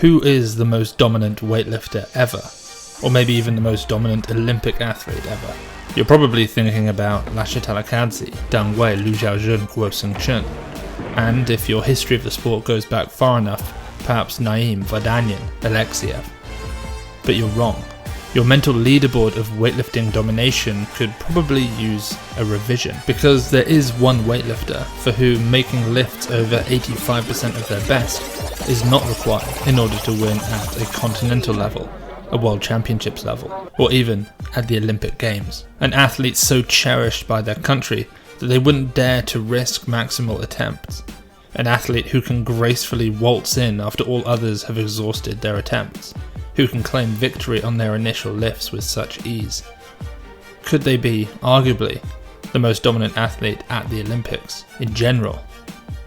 Who is the most dominant weightlifter ever? Or maybe even the most dominant Olympic athlete ever? You're probably thinking about Lashitalakadze, Deng Wei, Lu Xiaojun, Guo Xingchen. And if your history of the sport goes back far enough, perhaps Naim, Vardanyan, Alexiev. But you're wrong. Your mental leaderboard of weightlifting domination could probably use a revision, because there is one weightlifter for whom making lifts over 85% of their best is not required in order to win at a continental level, a world championships level, or even at the Olympic Games. An athlete so cherished by their country that they wouldn't dare to risk maximal attempts. An athlete who can gracefully waltz in after all others have exhausted their attempts, who can claim victory on their initial lifts with such ease. Could they be, arguably, the most dominant athlete at the Olympics, in general,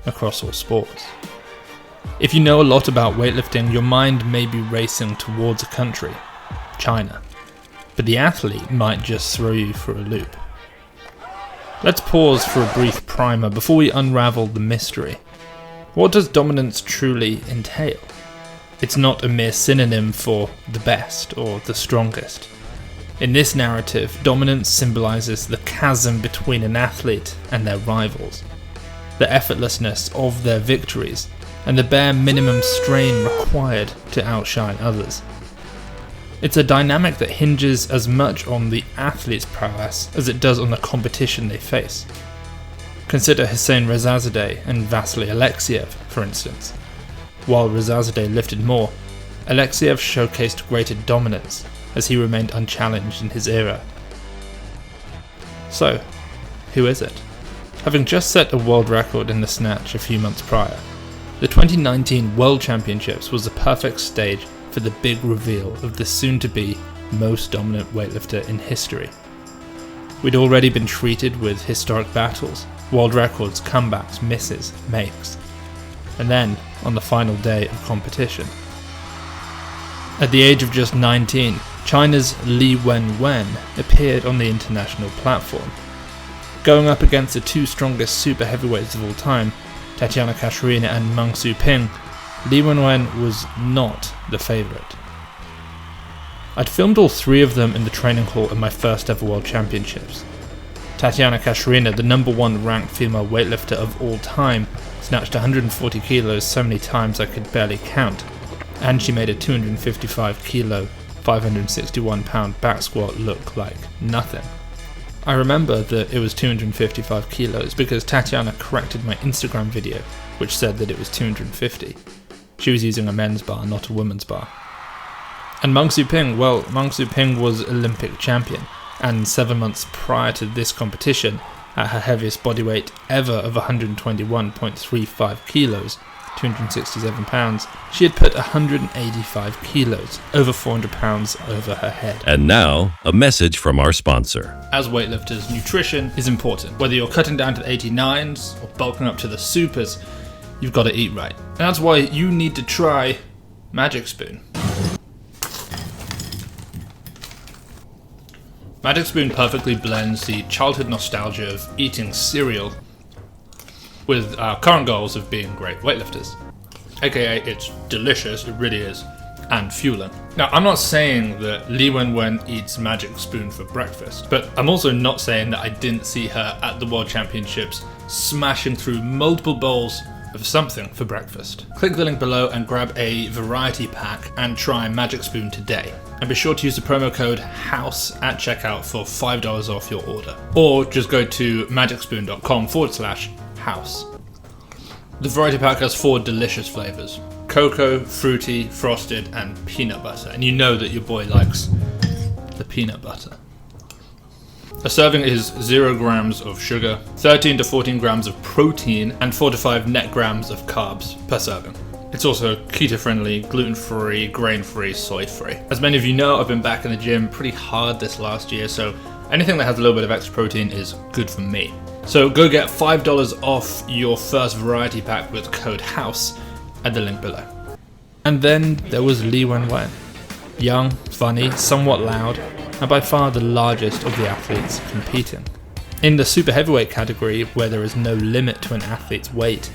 across all sports? If you know a lot about weightlifting, your mind may be racing towards a country, China, but the athlete might just throw you for a loop. Let's pause for a brief primer before we unravel the mystery. What does dominance truly entail? It's not a mere synonym for the best or the strongest. In this narrative, dominance symbolizes the chasm between an athlete and their rivals, the effortlessness of their victories, and the bare minimum strain required to outshine others. It's a dynamic that hinges as much on the athlete's prowess as it does on the competition they face. Consider Hussein Rezazadeh and Vasily Alexiev, for instance. While Rezazadeh lifted more, Alexiev showcased greater dominance as he remained unchallenged in his era. So, who is it? Having just set a world record in the snatch a few months prior, the 2019 World Championships was the perfect stage for the big reveal of the soon-to-be most dominant weightlifter in history. We'd already been treated with historic battles, world records, comebacks, misses, makes. And then, on the final day of competition. At the age of just 19, China's Li Wenwen appeared on the international platform. Going up against the two strongest super heavyweights of all time, Tatiana Kasharina and Meng Su-ping, Li Wenwen was not the favourite. I'd filmed all three of them in the training hall at my first ever World Championships. Tatiana Kasharina, the number one ranked female weightlifter of all time, snatched 140 kilos so many times I could barely count, and she made a 255 kilo, 561 pound back squat look like nothing. I remember that it was 255 kilos because Tatiana corrected my Instagram video, which said that it was 250. She was using a men's bar, not a women's bar. And Meng Su-ping, well, Meng Su-ping was Olympic champion, and 7 months prior to this competition, at her heaviest bodyweight ever of 121.35 kilos, 267 pounds, she had put 185 kilos, over 400 pounds over her head. And now, a message from our sponsor. As weightlifters, nutrition is important. Whether you're cutting down to the 89s or bulking up to the supers, you've got to eat right. And that's why you need to try Magic Spoon. Magic Spoon perfectly blends the childhood nostalgia of eating cereal with our current goals of being great weightlifters. AKA, it's delicious, it really is, and fueling. Now, I'm not saying that Li Wenwen eats Magic Spoon for breakfast, but I'm also not saying that I didn't see her at the World Championships smashing through multiple bowls of something for breakfast. Click the link below and grab a variety pack and try Magic Spoon today. And be sure to use the promo code HOUSE at checkout for $5 off your order. Or just go to magicspoon.com/house. The variety pack has 4 delicious flavors: cocoa, fruity, frosted, and peanut butter. And you know that your boy likes the peanut butter. A serving is 0 grams of sugar, 13 to 14 grams of protein, and 4 to 5 net grams of carbs per serving. It's also keto-friendly, gluten-free, grain-free, soy-free. As many of you know, I've been back in the gym pretty hard this last year, so anything that has a little bit of extra protein is good for me. So go get $5 off your first variety pack with code HOUSE at the link below. And then there was Li Wenwen. Young, funny, somewhat loud, and by far the largest of the athletes competing. In the super heavyweight category, where there is no limit to an athlete's weight,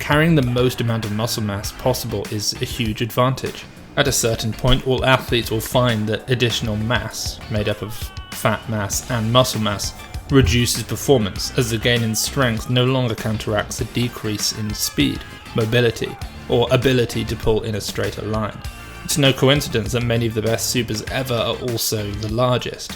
carrying the most amount of muscle mass possible is a huge advantage. At a certain point, all athletes will find that additional mass, made up of fat mass and muscle mass, reduces performance, as the gain in strength no longer counteracts a decrease in speed, mobility, or ability to pull in a straighter line. It's no coincidence that many of the best supers ever are also the largest.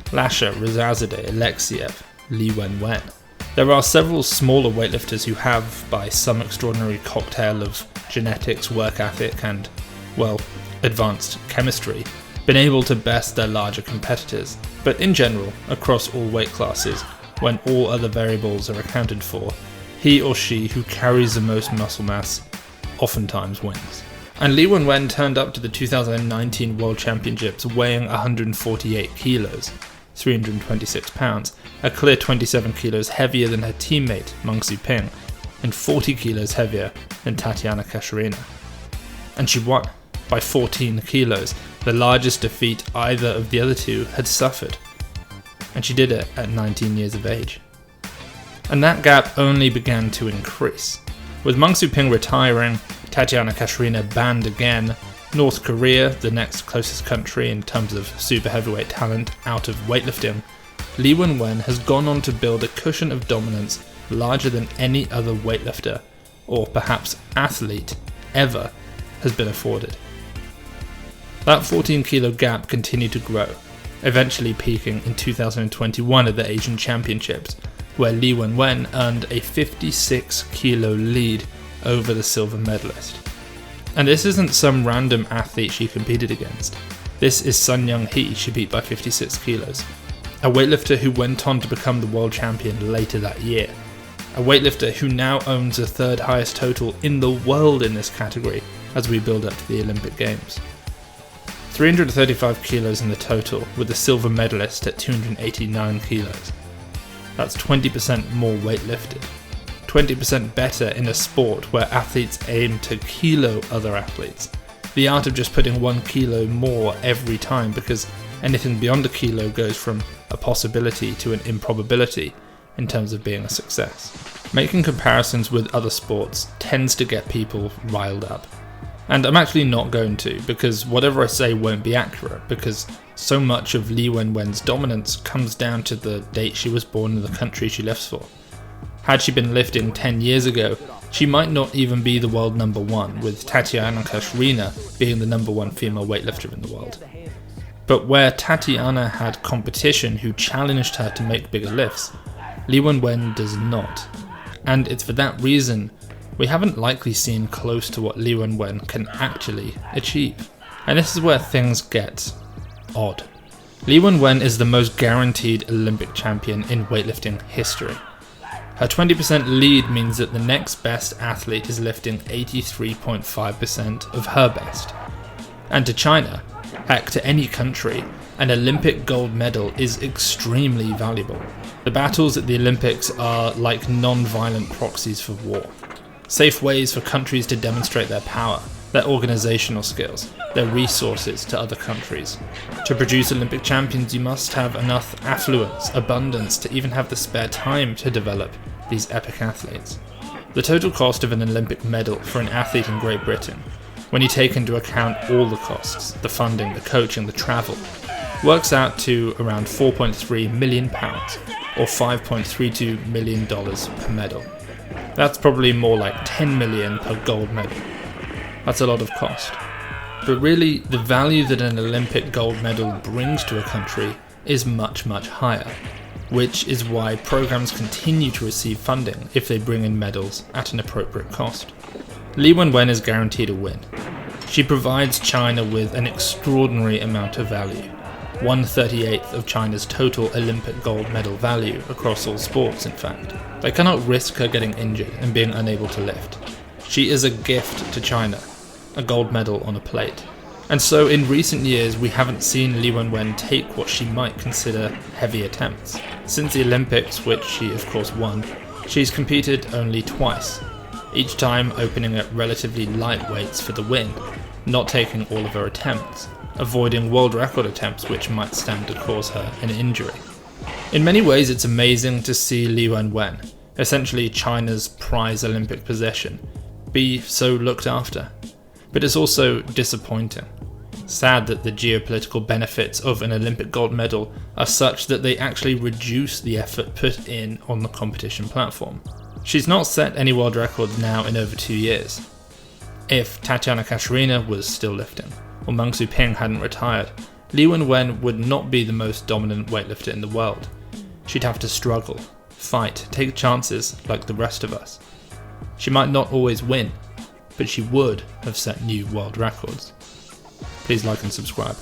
Lasha, Rezazadeh, Alexiev, Li Wenwen. There are several smaller weightlifters who have, by some extraordinary cocktail of genetics, work ethic, and, well, advanced chemistry, been able to best their larger competitors. But in general, across all weight classes, when all other variables are accounted for, he or she who carries the most muscle mass oftentimes wins. And Li Wenwen turned up to the 2019 World Championships weighing 148 kilos, 326 pounds, a clear 27 kilos heavier than her teammate Meng Ping, and 40 kilos heavier than Tatiana Kasharina. And she won by 14 kilos, the largest defeat either of the other two had suffered. And she did it at 19 years of age. And that gap only began to increase. With Meng Ping retiring, Tatiana Kasharina banned again, North Korea, the next closest country in terms of super heavyweight talent out of weightlifting, Li Wenwen has gone on to build a cushion of dominance larger than any other weightlifter, or perhaps athlete, ever has been afforded. That 14 kilo gap continued to grow, eventually peaking in 2021 at the Asian Championships, where Li Wenwen earned a 56 kilo lead over the silver medalist. And this isn't some random athlete she competed against. This is Sun Young Hee she beat by 56 kilos, a weightlifter who went on to become the world champion later that year, a weightlifter who now owns the third highest total in the world in this category as we build up to the Olympic Games. 335 kilos in the total, with the silver medalist at 289 kilos. That's 20% more weight lifted. 20% better in a sport where athletes aim to kilo other athletes. The art of just putting 1 kilo more every time, because anything beyond a kilo goes from a possibility to an improbability in terms of being a success. Making comparisons with other sports tends to get people riled up. And I'm actually not going to, because whatever I say won't be accurate, because so much of Li Wenwen's dominance comes down to the date she was born and the country she lifts for. Had she been lifting 10 years ago, she might not even be the world number one, with Tatiana Kasharina being the number one female weightlifter in the world. But where Tatiana had competition who challenged her to make bigger lifts, Li Wenwen does not. And it's for that reason we haven't likely seen close to what Li Wenwen can actually achieve. And this is where things get odd. Li Wenwen is the most guaranteed Olympic champion in weightlifting history. Her 20% lead means that the next best athlete is lifting 83.5% of her best. And to China, heck, to any country, an Olympic gold medal is extremely valuable. The battles at the Olympics are like non-violent proxies for war. Safe ways for countries to demonstrate their power, their organizational skills, their resources to other countries. To produce Olympic champions, you must have enough affluence, abundance to even have the spare time to develop these epic athletes. The total cost of an Olympic medal for an athlete in Great Britain, when you take into account all the costs, the funding, the coaching, the travel, works out to around £4.3 million, or $5.32 million per medal. That's probably more like 10 million per gold medal. That's a lot of cost. But really, the value that an Olympic gold medal brings to a country is much, much higher, which is why programs continue to receive funding if they bring in medals at an appropriate cost. Li Wenwen is guaranteed a win. She provides China with an extraordinary amount of value, 1/38 of China's total Olympic gold medal value across all sports, in fact. They cannot risk her getting injured and being unable to lift. She is a gift to China, a gold medal on a plate. And so in recent years we haven't seen Li Wenwen take what she might consider heavy attempts. Since the Olympics, which she of course won, she's competed only twice, each time opening at relatively light weights for the win, not taking all of her attempts, avoiding world record attempts which might stand to cause her an injury. In many ways it's amazing to see Li Wenwen, essentially China's prize Olympic possession, be so looked after. But it's also disappointing. Sad that the geopolitical benefits of an Olympic gold medal are such that they actually reduce the effort put in on the competition platform. She's not set any world records now in over 2 years. If Tatiana Kasharina was still lifting, or Meng Ping hadn't retired, Li Wenwen would not be the most dominant weightlifter in the world. She'd have to struggle, fight, take chances like the rest of us. She might not always win, but she would have set new world records. Please like and subscribe.